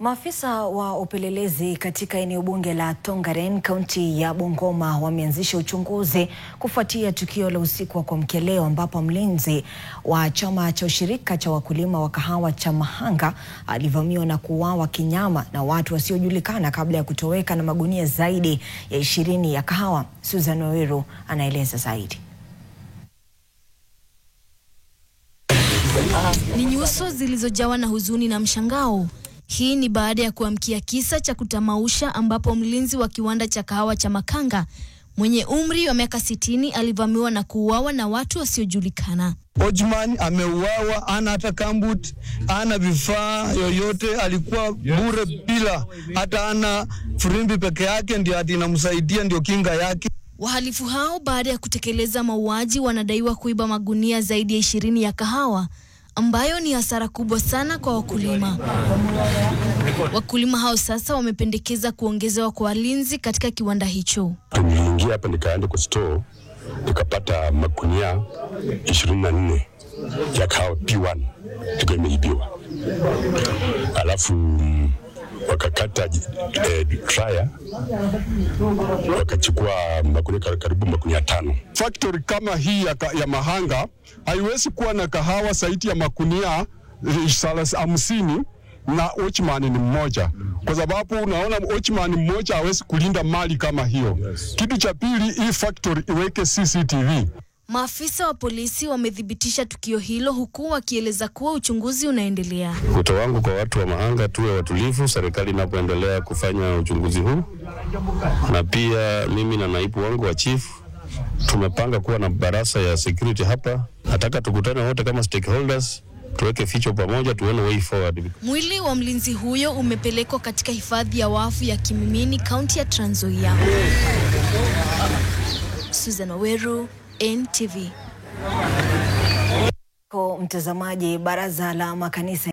Maafisa wa upelelezi katika eneo bunge la Tongaren, kaunti ya Bungoma, wameanzisha uchunguzi kufuatia tukio la usiku wa kuamkia leo ambapo mlinzi wa chama cha ushirika cha wakulima wa kahawa cha Mahanga alivamiwa na kuuawa kinyama na watu wasiojulikana kabla ya kutoweka na magunia zaidi ya 20 ya kahawa. Susan Waweru anaeleza zaidi. Ni nyuso zilizojawa na huzuni na mshangao. Hii ni baada ya kuamkia kisa cha kutamausha ambapo mlinzi wa kiwanda cha kahawa cha Makanga mwenye umri wa miaka 60 alivamiwa na kuuawa na watu wasiojulikana. Ojman ameuawa, ana hata kambut, ana vifaa yoyote, alikuwa bure bila hata ana furimbi peke yake ndio inamsaidia, ndio kinga yake. Wahalifu hao baada ya kutekeleza mauaji wanadaiwa kuiba magunia zaidi ya 20 ya kahawa ambayo ni hasara kubwa sana kwa wakulima. Wakulima hao sasa wamependekeza kuongezewa kwa walinzi katika kiwanda hicho. Niliingia hapa nikaenda kwa store nikapata magunia 24 ya kahawa P1 ilikuwa imeibiwa. Alafu wakakata traya wakachukua magunia karibu magunia 5. Factory kama hii ya Mahanga haiwezi kuwa na kahawa zaidi ya magunia 50 na watchman ni mmoja, kwa sababu unaona watchman mmoja hawezi kulinda mali kama hiyo. Kitu cha pili, hii factory iweke CCTV. Maafisa wa polisi wamedhibitisha tukio hilo huku wakieleza kuwa uchunguzi unaendelea. Wito wangu kwa watu wa Mahanga, tuwe watulivu serikali inapoendelea kufanya uchunguzi huu. Na pia mimi na naibu wangu wa chief tumepanga kuwa na baraza ya security hapa. Nataka tukutane wote kama stakeholders, tuweke ficho pamoja, tuone way forward. Mwili wa mlinzi huyo umepelekwa katika hifadhi ya wafu ya Kimimini, kaunti ya Trans Nzoia. Susan Waweru, NTV. Kwa mtazamaji, baraza la makanisa